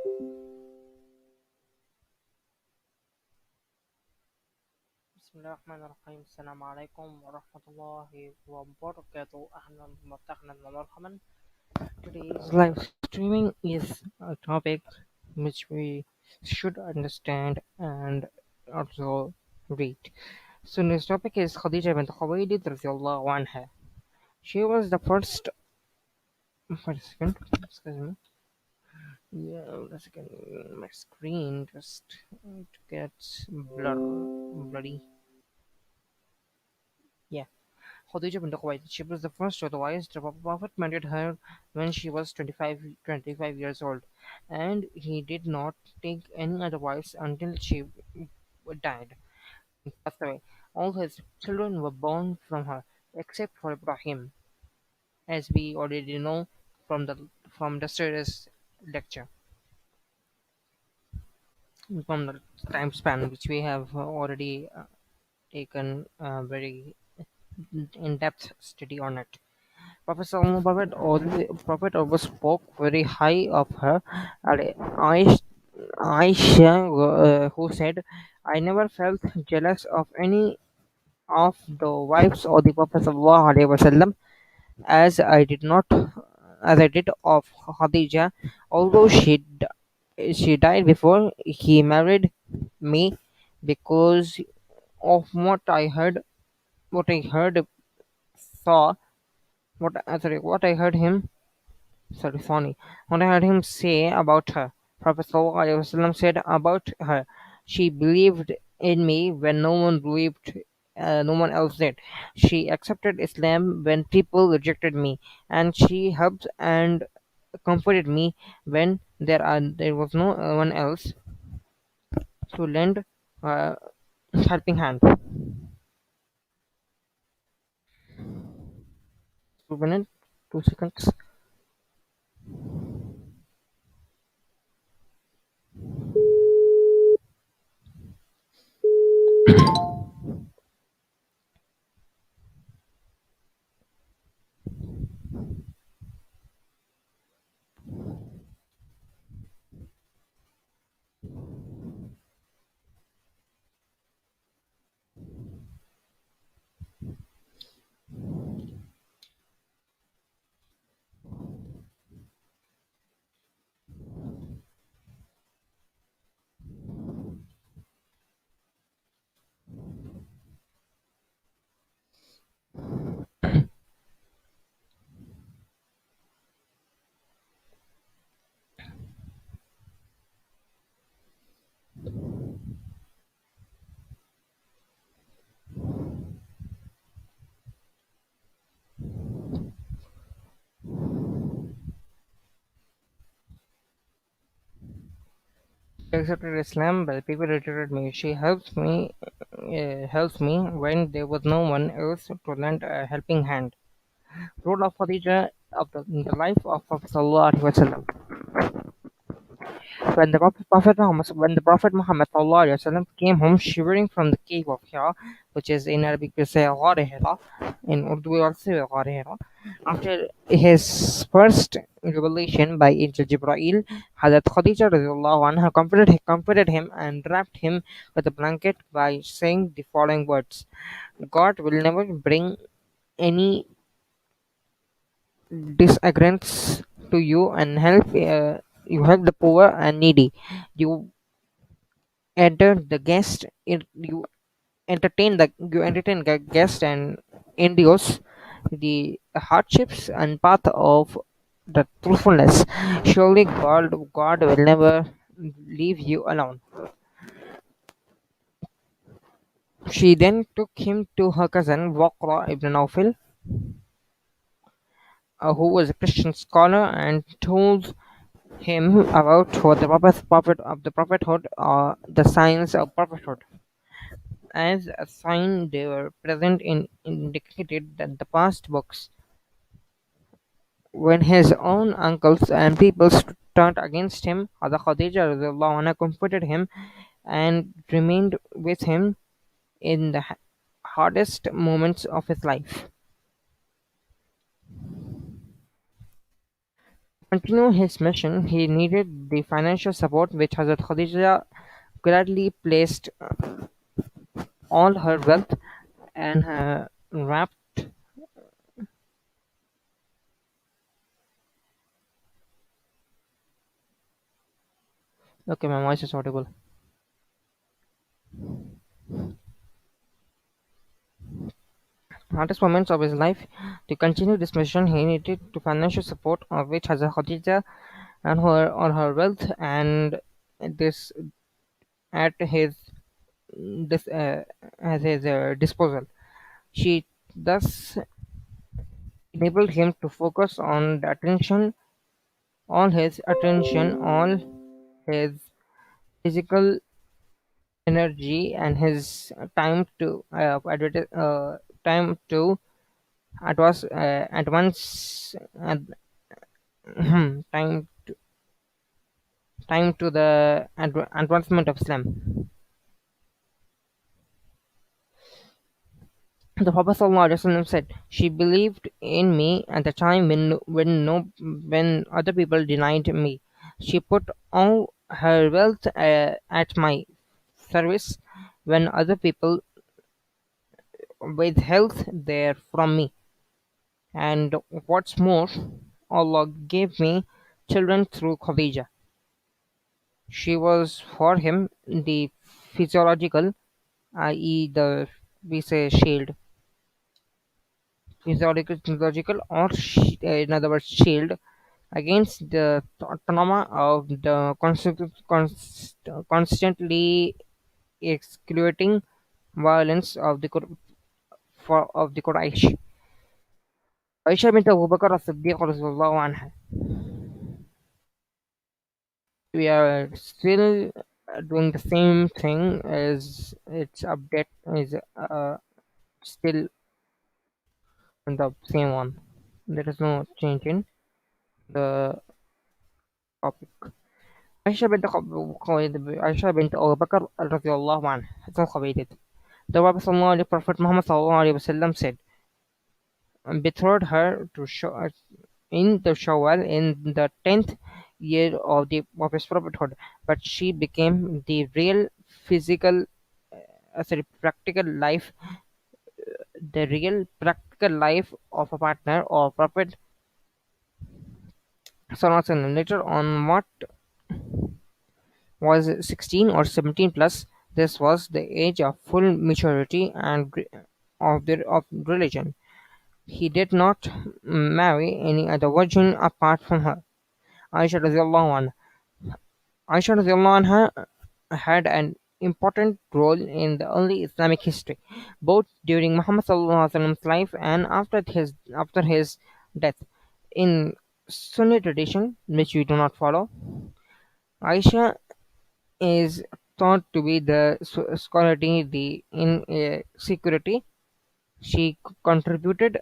بسم الله الرحمن الرحيم. السلام عليكم ورحمة الله وبركاته. أهلا وسهلا ومرحبا. Today's live streaming is a topic which we should understand and also read. So this topic is Khadija bint Khuwaylid radhiyallahu anha. She was the first. Wait a second. Excuse me. Yeah, wait a second. My screen just it gets bloody. Yeah. Khadija bint Khuwaylid. She was the first otherwise the Prophet married her when she was 25 years old, and he did not take any other wives until she died, passed away. All his children were born from her, except for Ibrahim, as we already know from the yesterday's lecture, from the time span which we have already taken a very in-depth study on it. Prophet always spoke very high of her. Aisha, who said, "I never felt jealous of any of the wives of the Prophet ﷺ as as I did of Khadija, although she died before he married me because of what I heard saw, what I heard him sorry, funny. What I heard him say about her. Prophet ﷺ said about her, she believed in me when no one else did. She accepted Islam when people rejected me, and she helped and comforted me when there was no one else to lend a helping hand. 2 minutes, 2 seconds. She accepted Islam, but people rejected me. She helped me when there was no one else to lend a helping hand. Role of Khadija in the life of Prophet Sallallahu Alaihi Wasallam. When the Prophet Muhammad ﷺ came home shivering from the cave of Hira, which is in Arabic we say Ghar Hira, in Urdu we also say Ghar Hira, after his first revelation by angel Jibreel, Hazrat Khadija radiallahu anha comforted him and wrapped him with a blanket by saying the following words: God will never bring any disagreements to you and you help the poor and needy. You enter the guest you you entertain the guest and endures the hardships and path of the truthfulness. Surely God will never leave you alone. She then took him to her cousin Waqra ibn Nawfal, who was a Christian scholar, and told him about what prophet of the prophethood, the signs of prophethood. As a sign they were present in indicated that the past books, when his own uncles and people turned against him, Hadha Khadija radiallahu anha comforted him and remained with him in the hardest moments of his life. continue his mission, he needed the financial support which Hazrat Khadijah gladly placed all her wealth and wrapped. Okay, my voice is audible. Hardest moments of his life. To continue this mission, he needed to financial support, of which Hazrat Khadija and her all her wealth and this at his this at his disposal. She thus enabled him to focus on the attention, all his physical energy, and his time to advance time to the advancement of Islam. The Prophet ﷺ said, "She believed in me at the time when other people denied me. She put all her wealth at my service when other people withheld their from me. And what's more, Allah gave me children through Khadijah. She was for him the physiological, i.e., the we say shield, physiological, or in other words, shield against the trauma of the constantly excluding violence of the Quraysh. Aisha bint Abu Bakr as-Siddiq radhiyallahu anha. We are still doing the same thing as its update is still the same one. There is no change in the topic. Aisha bint Abu Bakr radhiyallahu anha. It's all Khawarid. The Prophet Muhammad sallallahu alaihi wasallam said, betrothed her to in the Shawwal in the 10th year of his prophethood, but she became the real physical, practical life, the real practical life of a partner or Prophet Sallallahu Alaihi Wasallam. Later on, what was 16 or 17 plus, this was the age of full maturity and of religion. He did not marry any other virgin apart from her. Aisha radiallahu anha. Aisha radiallahu anha had an important role in the early Islamic history, both during Muhammad sallallahu alaihi wasallam's life and after his death. In Sunni tradition, which we do not follow, Aisha is thought to be the scholarly the in security. She contributed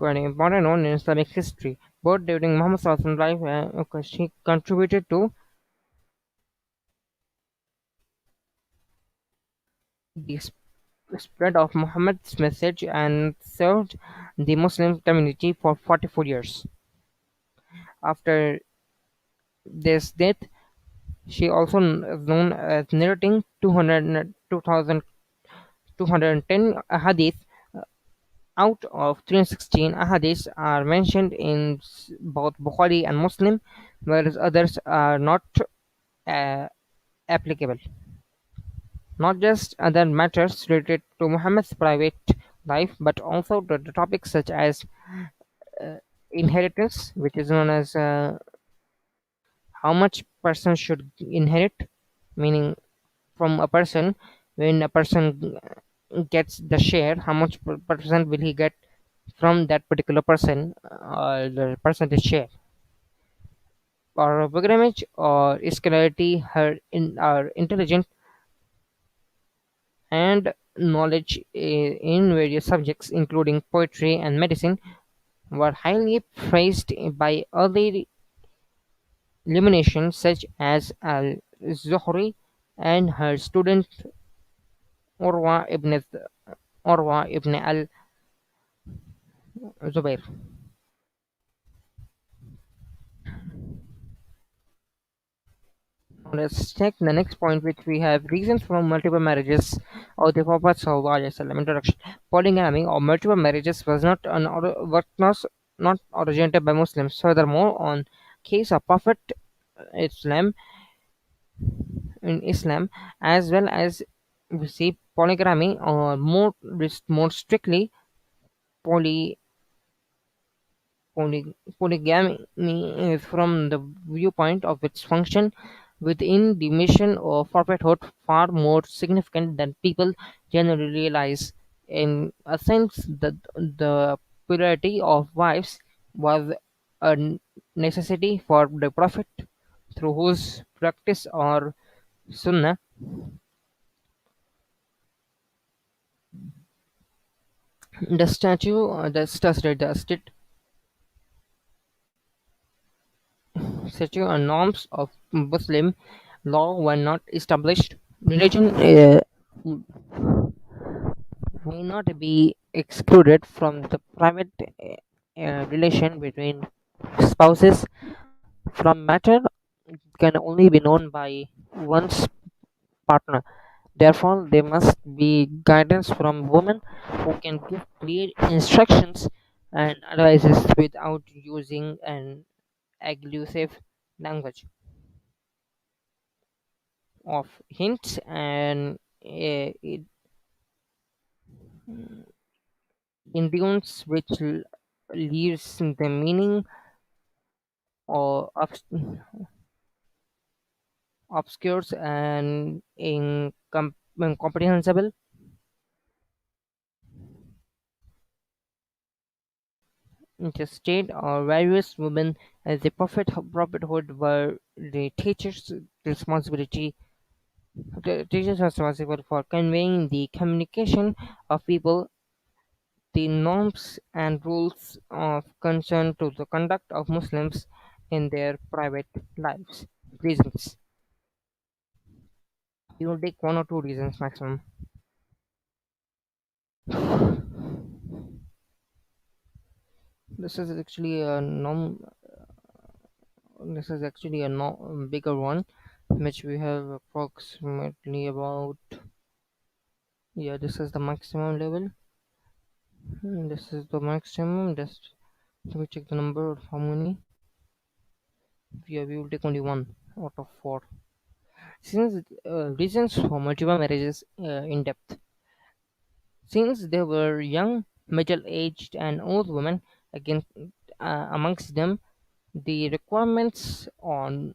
an important role in Islamic history, both during Muhammad sallallahu alaihi wasallam's life. Okay, she contributed to the spread of Muhammad's message and served the Muslim community for 44 years. After this death, she also is known as narrating 2,210 ahadith. Out of 316 ahadiths are mentioned in both Bukhari and Muslim, whereas others are not uh, applicable. Not just other matters related to Muhammad's private life, but also the topics such as uh, inheritance, which is known as how much person should inherit, meaning from a person, when a person gets the share, how much percent will he get from that particular person, the percentage share, or pilgrimage, or scholarity, her in our intelligent and knowledge in various subjects, including poetry and medicine, were highly praised by early illuminations such as al-Zuhri and her student Urwa ibn al-Zubayr. Let's check the next point, which we have reasons for multiple marriages of the Prophet Sallallahu Alaihi Wasallam. Introduction. Polygamy or multiple marriages was not originated by Muslims. Furthermore, on case of Prophet Islam in Islam, as well as we see polygamy or more strictly poly polygamy is from the viewpoint of its function within the mission of prophethood far more significant than people generally realize. In a sense, the plurality of wives was a necessity for the prophet, through whose practice or sunnah the statute and norms of Muslim law were not established. Religion may not be excluded from the private relation between spouses, from matter can only be known by one's partner. Therefore, there must be guidance from women who can give clear instructions and advices without using an elusive language of hints and idioms which leaves the meaning or obscures and incomprehensible. Interstate or various women as the prophethood were the teachers responsible for conveying the communication of people, the norms and rules of concern to the conduct of Muslims in their private lives. Reasons. You will take one or two reasons maximum. This is actually a norm. This is actually a bigger one, which we have approximately about. Yeah, this is the maximum level. This is the maximum. Just let me check the number of how many. Yeah, we will take only one out of four. Since reasons for multiple marriages in depth. Since there were young, middle-aged, and old women against amongst them, the requirements on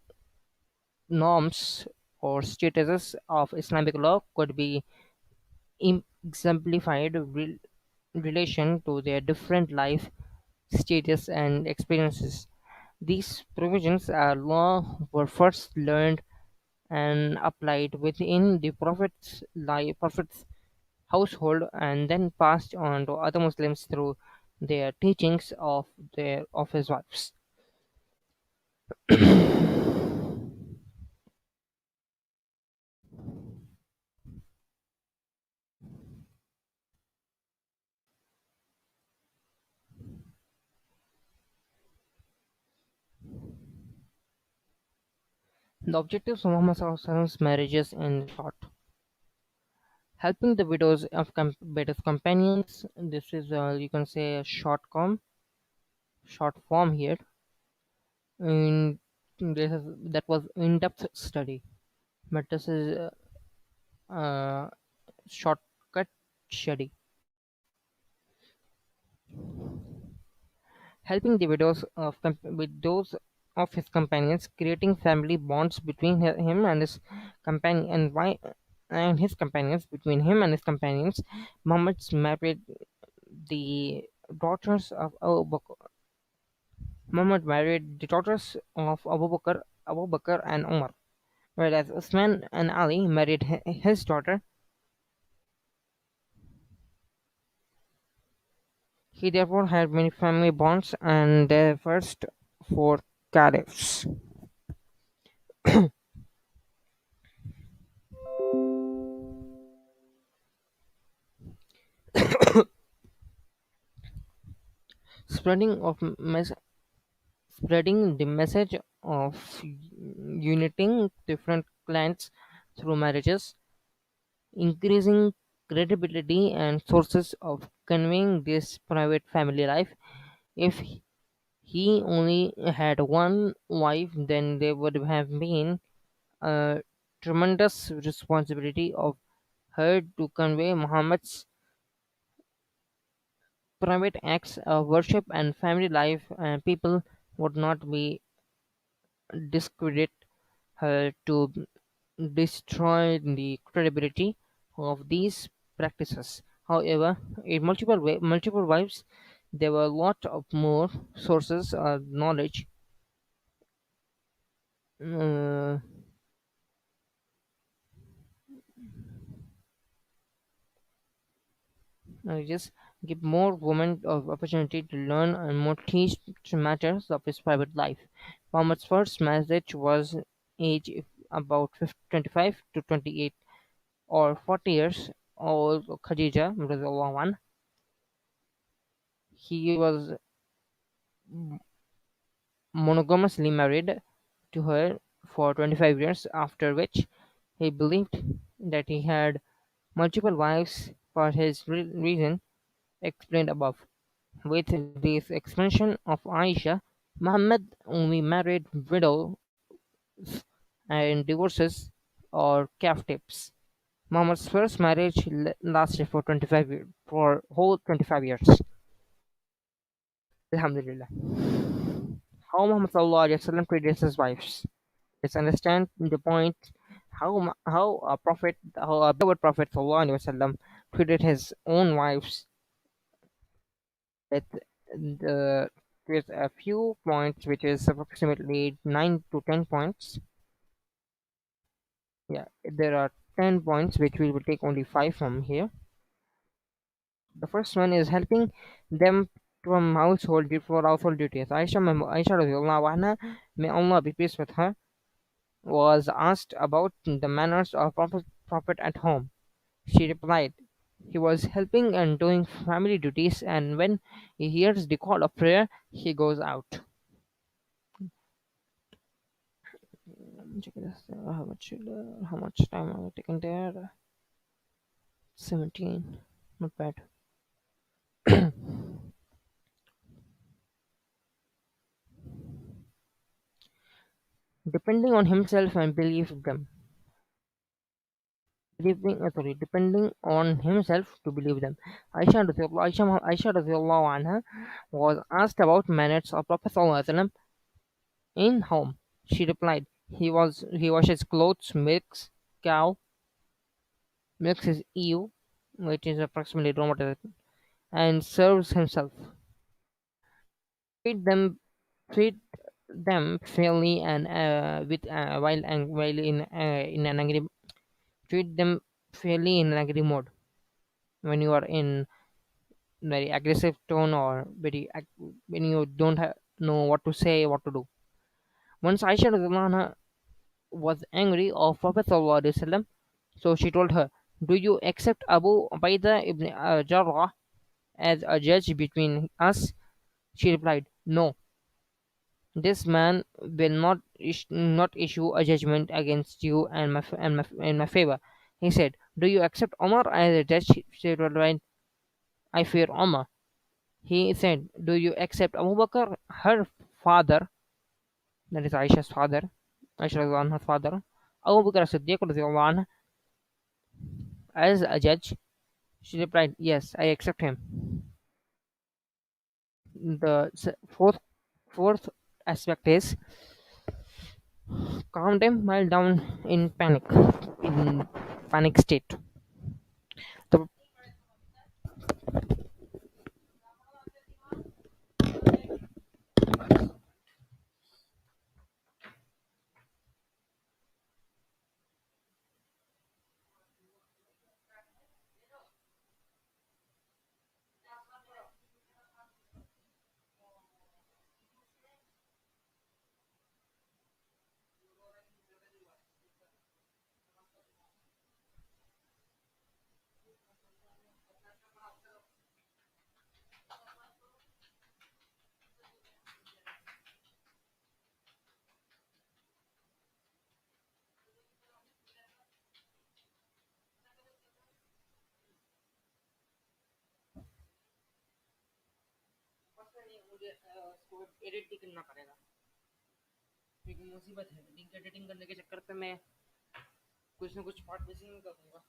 norms or statuses of Islamic law could be exemplified relation to their different life stages and experiences. These provisions of law were first learned and applied within the Prophet's household and then passed on to other Muslims through their teachings of his wives. The objectives of Muhammad's marriages in short: helping the widows of widow's companions. This is you can say a short form here. In that was in-depth study, but this is shortcut study. Helping the widows with those of his companions, creating family bonds between him and his companion and his companions between him and his companions. Muhammad's married the daughters of Abu Bakr. Muhammad married the daughters of Abu Bakr and Umar, whereas Usman and Ali married his daughter He therefore had many family bonds and the first four caliphs. Spreading of mes- Spreading the message of uniting different clans through marriages, increasing credibility and sources of conveying this private family life. If he only had one wife, then there would have been a tremendous responsibility of her to convey Muhammad's private acts of worship and family life, and people would not be discredit her to destroy the credibility of these practices. However, in multiple wives, there were a lot of more sources of knowledge. Uh, just give more women of opportunity to learn and more teach matters of his private life. Muhammad's first marriage was age about 25 to 28 or 40 years old. Khadijah one. He was monogamously married to her for 25 years, after which he believed that he had multiple wives for his reason explained above. With this expansion of Aisha, Muhammad only married widows and divorces or captives. Muhammad's first marriage lasted for 25 years, for whole 25 years. Alhamdulillah. How Muhammad Sallallahu Alaihi Wasallam treated his wives. Let's understand the point how a beloved Prophet Sallallahu Alaihi Wasallam treated his own wives. With the with a few points, which is approximately 9 to 10 points. Yeah, there are 10 points, which we will take only five from here. The first one is helping them from household duties. Aisha radiallahu anha, may Allah be pleased with her, was asked about the manners of Prophet at home. She replied, he was helping and doing family duties, and when he hears the call of prayer, he goes out. Check this, how much time have I taken there? 17. Not bad. Depending on himself and depending on himself to believe them. Aisha radiallahu anha was asked about manners of Prophet sallallahu alaihi wasallam in home. She replied, he washes clothes, cow, milks his ewe, which is approximately raw material, and serves himself. Treat them treat them fairly and with while in an angry treat them fairly in an angry mode when you are in very aggressive tone or when you don't know what to say, what to do. Once Aisha radhiyallahu anha was angry of Prophet sallallahu alaihi wasallam, so she told her, "Do you accept Abu Ubaidah ibn Jarrah as a judge between us?" She replied, "No, this man will not issue a judgment against you and in my favor." He said, "Do you accept Omar as a judge?" She replied, "I fear Omar." He said, "Do you accept Abu Bakr, her father, that is Aisha's father, Aisha anha's father, Abu Bakr as-Siddiq radiallahu anhu, as a judge?" She replied, "Yes, I accept him." The fourth aspect is calm them while down in panic state. The मुझे इसको edit भी करना पड़ेगा क्योंकि मुसीबत है link editing करने के चक्कर पे मैं कुछ ना कुछ पार्ट मिसिंग कर दूंगा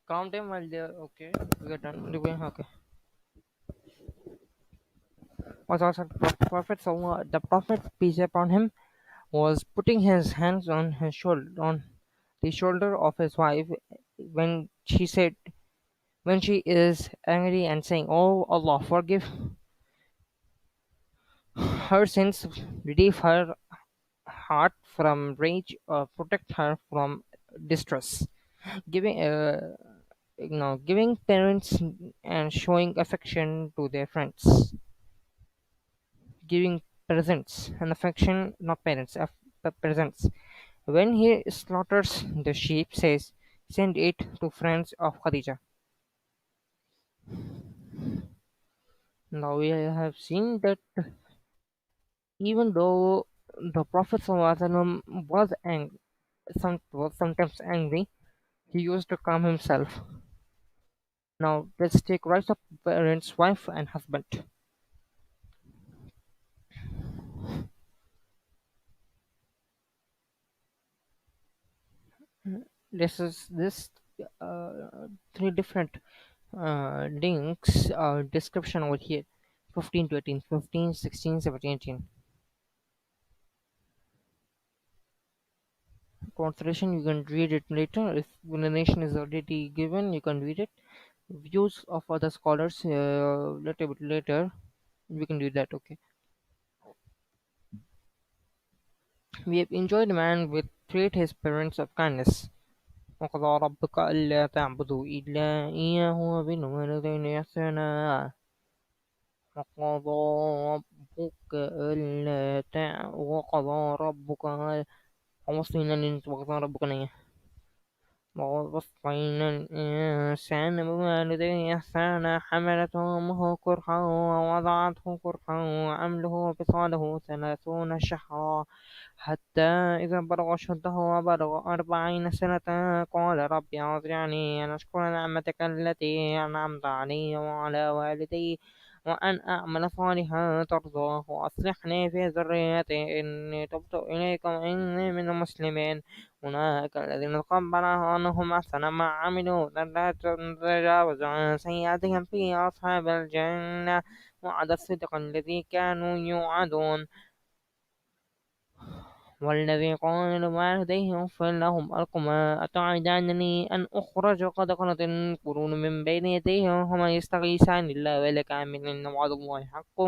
count him while they're okay we are done okay was also the prophet so the prophet peace upon him was putting his hands on the shoulder of his wife when she said when she is angry and saying, "Oh Allah, forgive her sins, relieve her heart from rage, protect her from distress." Giving, giving parents and showing affection to their friends, giving presents and affection, not parents, presents. When he slaughters the sheep, says, "Send it to friends of Khadijah." Now we have seen that even though the Prophet ﷺ was sometimes angry, he used to calm himself. Now let's take rights of parents, wife, and husband. This three different links description over here 15 to 18, 15, 16, 17, 18. Translation you can read it later. If explanation is already given, you can read it. Views of other scholars little bit later. We can do that. Okay. We have enjoyed man with treat his parents of kindness. وقضى ربك ألا تعبدوا إلا إياه وبالوالدين إحسانا وقضى ربك وقضى ربك ووصينا الإنسان بوالديه إحسانا حملته أمه كرها ووضعته كرها وحمله وفصاله 30 شهرا حتى إذا بلغ أشده وبلغ 40 سنة قال رب أوزعني أن أشكر نعمتك التي أنعمت علي وعلى والدي وأن أعمل صالحا ترضاه وأصلحني في ذريتي إني تبت إليك وإني من المسلمين أولئك الذين تقبل عنهم أحسن ما عملوا نتجاوز عن سيئاتهم في أصحاب الجنة وعد الصدق الذي كانوا يوعدون والذي قال لوالديه اغفر لهم ألقما أتعدانني أن أخرج قد خلت القرون من بين يديه وهما يستغيثان الله ولك آمن إن وعد الله حق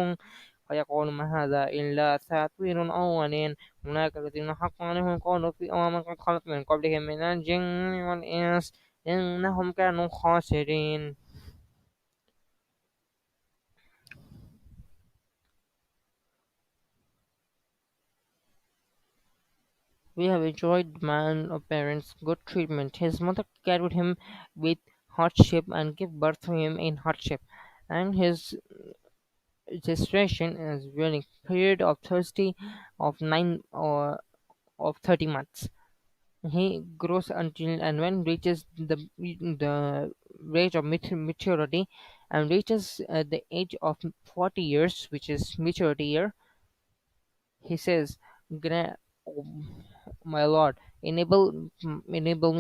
فيقول ما هذا إلا أساطير الأولين هناك الذين حق عليهم القول في أمم قد خلت من قبلهم من الجن والإنس إنهم كانوا خاسرين. We have enjoyed man of parents' good treatment. His mother carried him with hardship and gave birth to him in hardship, and his gestation is during period of 30 months. He grows until and when reaches the age of maturity and reaches the age of 40 years, which is maturity year. He says, "Oh, my Lord, enable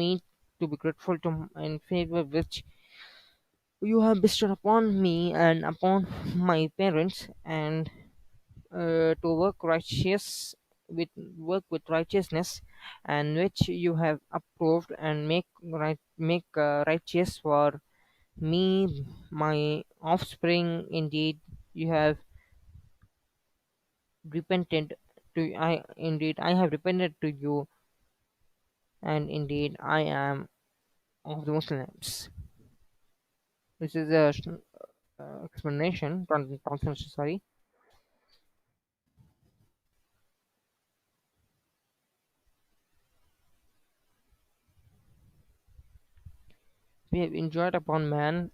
me to be grateful to in favor which you have bestowed upon me and upon my parents, and to work with righteousness, and which you have approved and make righteous for me, my offspring. Indeed, you have repented I have repented to you, and indeed I am of the Muslims." This is a explanation. Translation, sorry. We have enjoyed upon man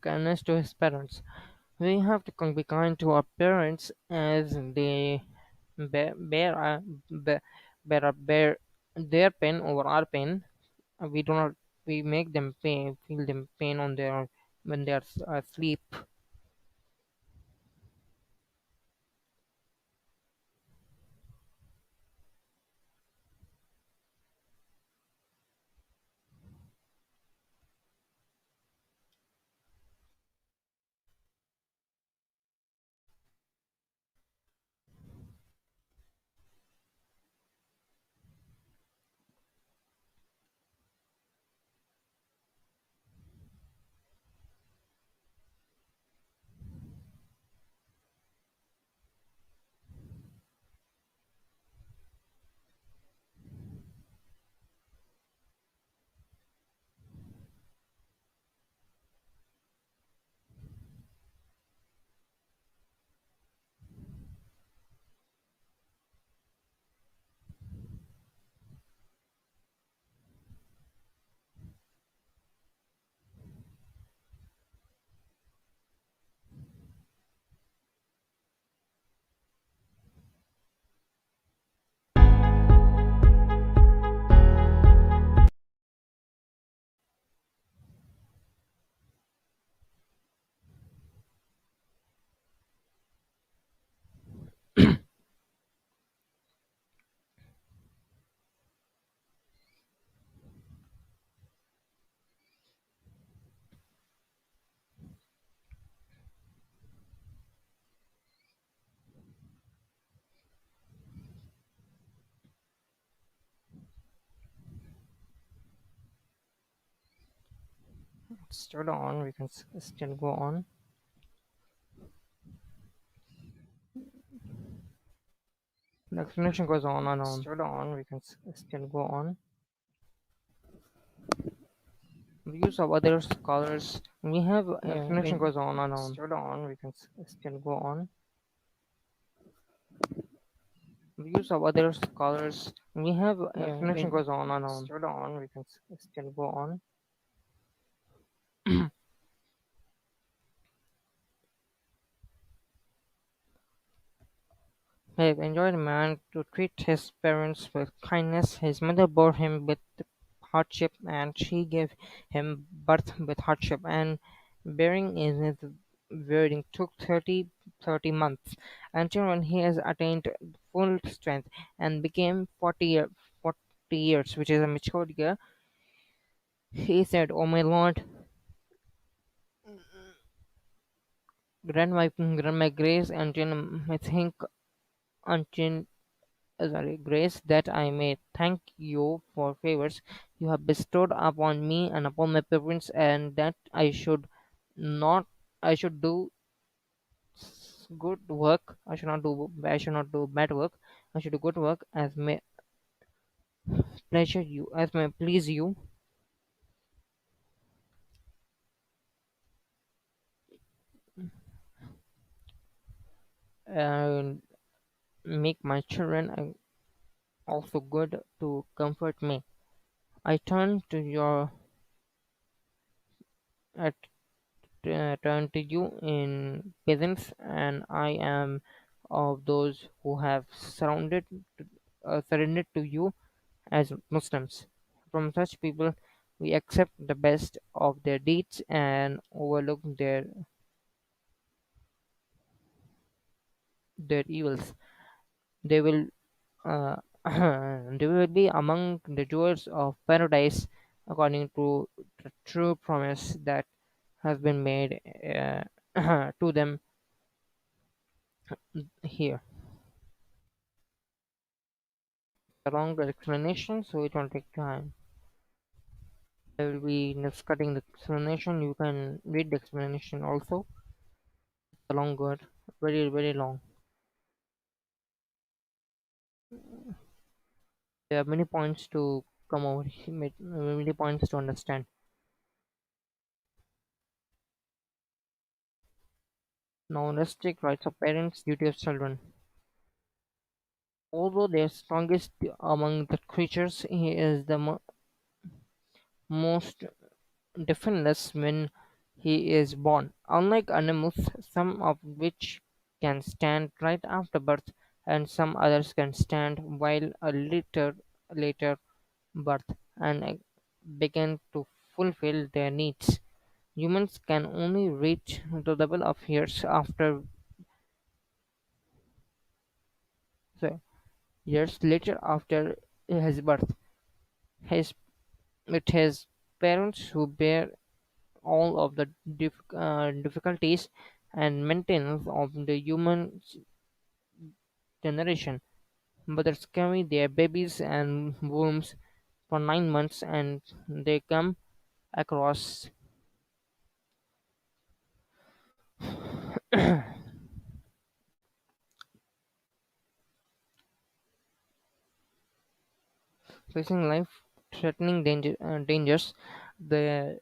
kindness to his parents. We have to be kind to our parents as they bear, bear, bear their pain over our pain. We do not. We make them pain, feel them pain on their when they are asleep. Still on. We can still go on. The explanation goes on and on. Still on. We can still go on. Views of other scholars. We have explanation goes on and on. Still on. We can still go on. Views of other scholars. We have explanation goes on and on. Still on. We can still go on. He enjoyed a man to treat his parents with kindness. His mother bore him with hardship, and she gave him birth with hardship. And bearing in his wearing took 30 months, until when he has attained full strength and became 40 years, which is a mature year. He said, "O my Lord, grant my grace until I think until sorry, grace that I may thank you for favors you have bestowed upon me and upon my parents, and that not I should do good work. I should not do bad work. I should do good work as may please you, and make my children also good to comfort me. I I turn to you in peasants, and I am of those who have surrendered to you as Muslims. From such people, we accept the best of their deeds and overlook their evils. They will uh, they will be among the jewels of paradise, according to the true promise that has been made to them here. A longer explanation, so it will take time. I will be just cutting the explanation. You can read the explanation also. A longer, very very long. There are many points to come over here, many points to understand. Now, let's take rights of parents, duty of children. Although they are strongest among the creatures, he is the most defenseless when he is born. Unlike animals, some of which can stand right after birth, and some others can stand while a little later birth and begin to fulfill their needs. Humans can only reach the level of years after so years later after his birth. His It his parents who bear all of the difficulties and maintenance of the human generation. Mothers carry their babies and wombs for 9 months and they come across facing life threatening dangers. They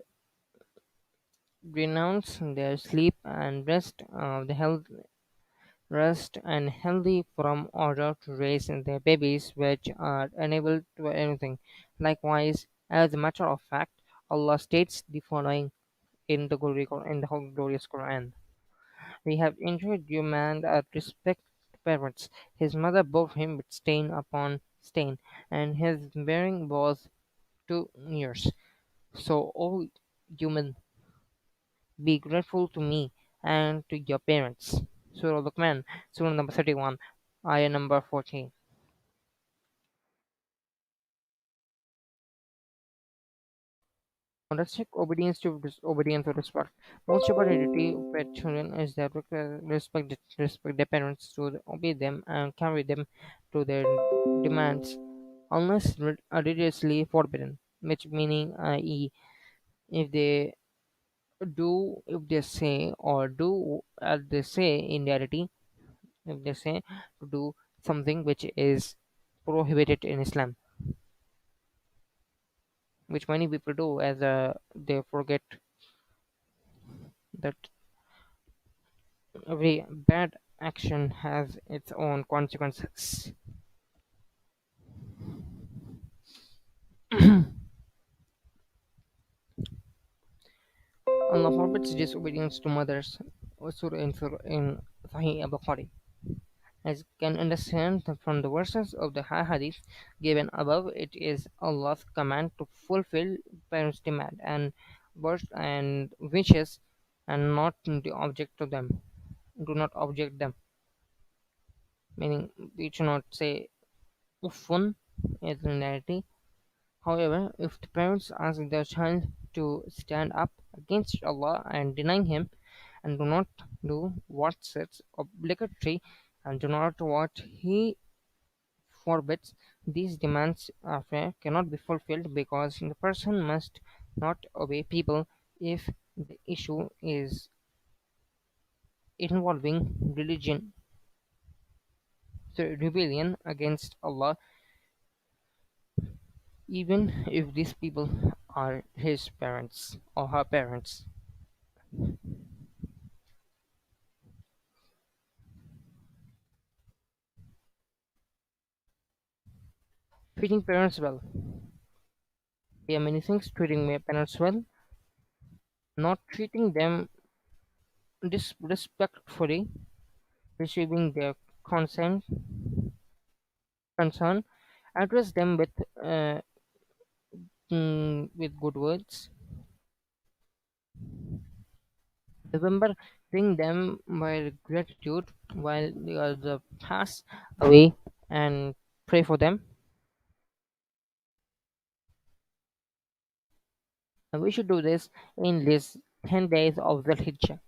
renounce their sleep and rest and healthy from order to raise their babies which are unable to anything. Likewise, as a matter of fact, Allah states the following in the whole glorious Quran. We have enjoined you man that respect parents. His mother bore him with stain upon stain, and his bearing was 2 years. So all human be grateful to me and to your parents. Surah Luqman, Surah number 31, Ayah number 14. Restrict obedience to disobedience or respect. Most of our duty with children is that respect their parents to obey them and carry them to their demands unless religiously forbidden, which meaning i.e. if they if they say or do as they say in reality, if they say to do something which is prohibited in Islam, which many people do as they forget that every bad action has its own consequences. Allah forbids disobedience to mothers, in Sahih al-Bukhari. As you can understand from the verses of the hadith given above, it is Allah's command to fulfill parents' demand and wishes, and not the object to them. Do not object them. Meaning, we should not say uffun in reality. However, if the parents ask their child to stand up against Allah and deny Him, and do not do what is obligatory, and do not what He forbids, these demands of cannot be fulfilled because the person must not obey people if the issue is involving religion, so rebellion against Allah, even if these people are his parents or her parents. Treating parents well. There are many things treating my parents well, not treating them disrespectfully, receiving their consent, concern, address them uh, with good words, remember them by gratitude while they are pass away, and pray for them. And we should do this in these 10 days of the Hijjah.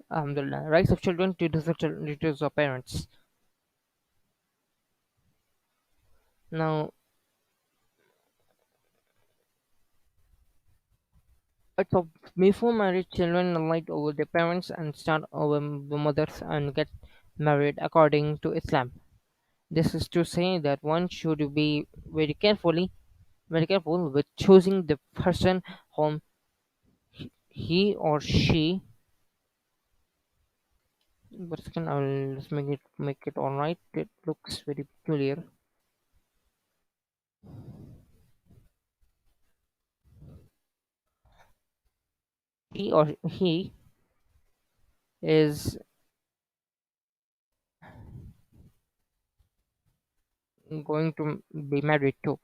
Alhamdulillah. Rights of children to the duties of parents. Now, rights of before marriage, children alight over their parents and start over the mothers and get married according to Islam. This is to say that one should be very careful with choosing the person whom he or she. But second, I will just make it all right. It looks very peculiar. He or he is going to be married to.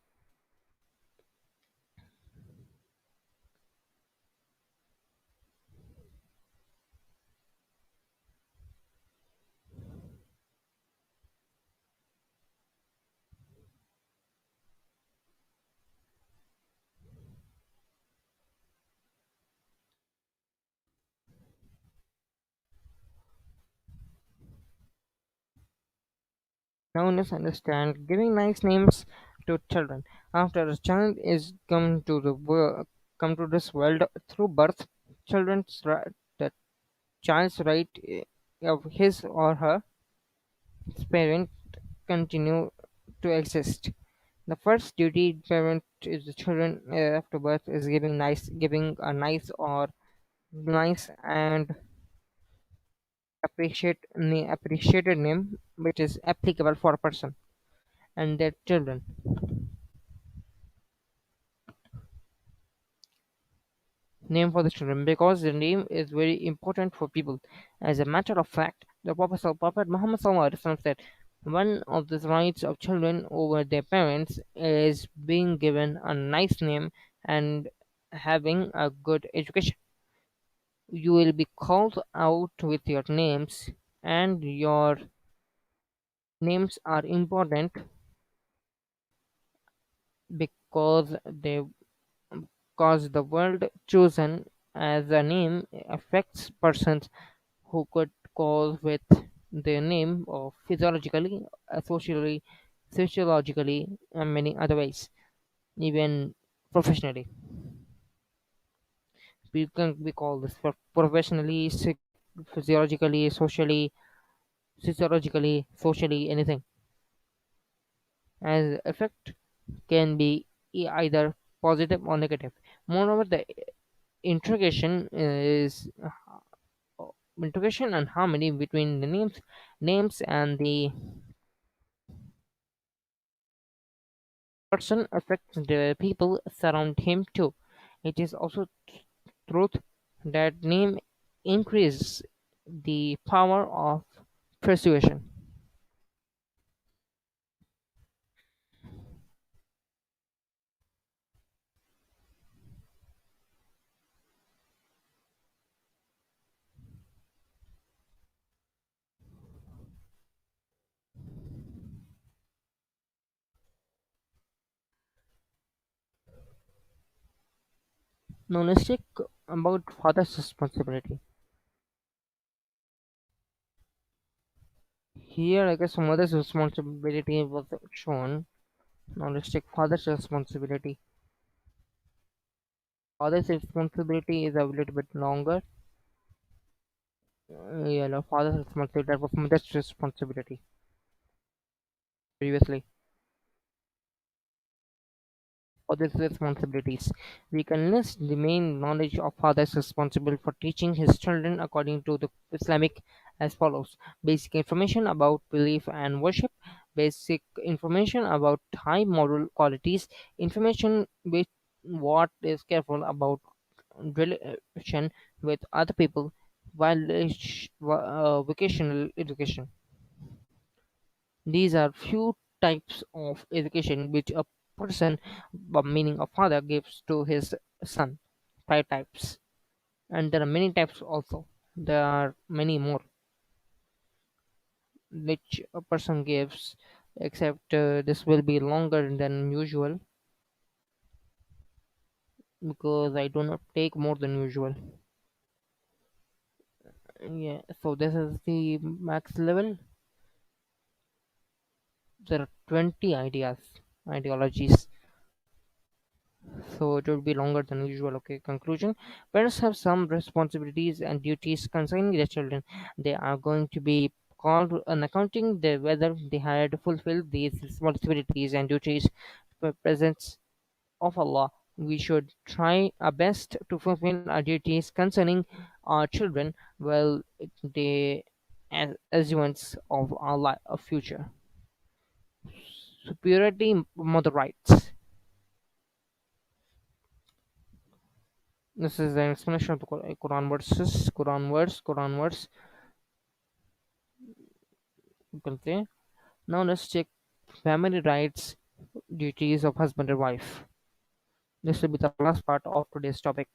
Now let's understand giving nice names to children. After a child is come to this world through birth, the child's right of his or her parent continue to exist. The first duty parent is the children after birth is giving a nice and appreciated name which is applicable for a person and their children. Name for the children because the name is very important for people. As a matter of fact, the Prophet Muhammad SAW said one of the rights of children over their parents is being given a nice name and having a good education. You will be called out with your names, and your names are important because they cause the word chosen as a name affects persons who could call with their name or physiologically, socially, sociologically, and many other ways, even professionally. We can be called this for professionally, physiologically, socially, sociologically, socially, anything. As effect can be either positive or negative. Moreover, the integration and harmony between the names and the person affects the people surround him too. It is also truth that name increases the power of persuasion. Now let's talk about father's responsibility. Here, I guess mother's responsibility was shown. Now let's take father's responsibility. Father's responsibility is a little bit longer. Yeah, no, father's responsibility. That was mother's responsibility previously. Father's responsibilities. We can list the main knowledge of fathers responsible for teaching his children according to the Islamic as follows: basic information about belief and worship, basic information about high moral qualities, information with what is careful about relation with other people, vocational education. These are few types of education which a person, meaning a father, gives to his son. Five types, and there are many types also. There are many more which a person gives, except this will be longer than usual because I do not take more than usual. Yeah, so this is the max level. There are 20 ideologies, so it would be longer than usual. Okay, conclusion. Parents have some responsibilities and duties concerning their children. They are going to be called on accounting the whether they had fulfilled these responsibilities and duties for presence of Allah. We should try our best to fulfill our duties concerning our children while they as ones of our of future. Superiority mother rights. This is an explanation of the Quran verses, Quran verse. You can say. Now let's check. family rights, duties of husband and wife. This will be the last part of today's topic,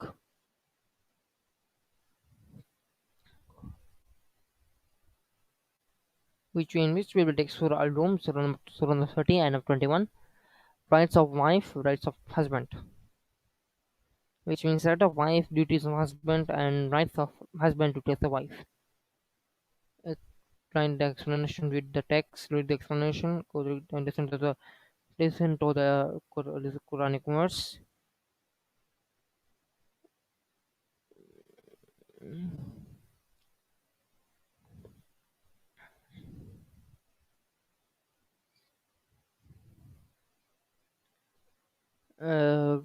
in which we will take Surah Al-Rum, Surah number 30 and number 21, rights of wife, rights of husband, which means right of wife, duties of husband, and rights of husband, duties of wife. Find the explanation, read the text, read the explanation, go read and listen to the Quranic verse.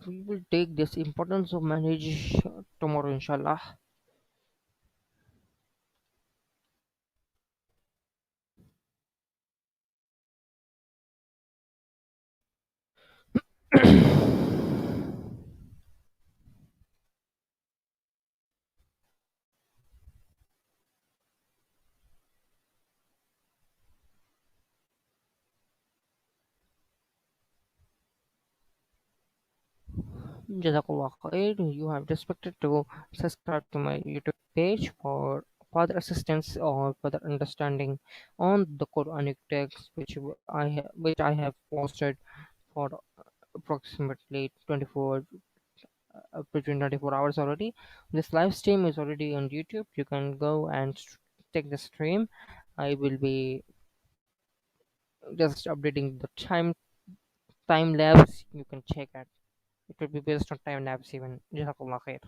We will take this importance of marriage tomorrow, inshallah. Jazakallah khair. You have respected to subscribe to my YouTube page for further assistance or further understanding on the Quranic text, which I have posted for approximately 24 hours already. This live stream is already on YouTube. You can go and take the stream. I will be just updating the time lapse. You can check it. It will be based on time lapse even. Jazakallah khair.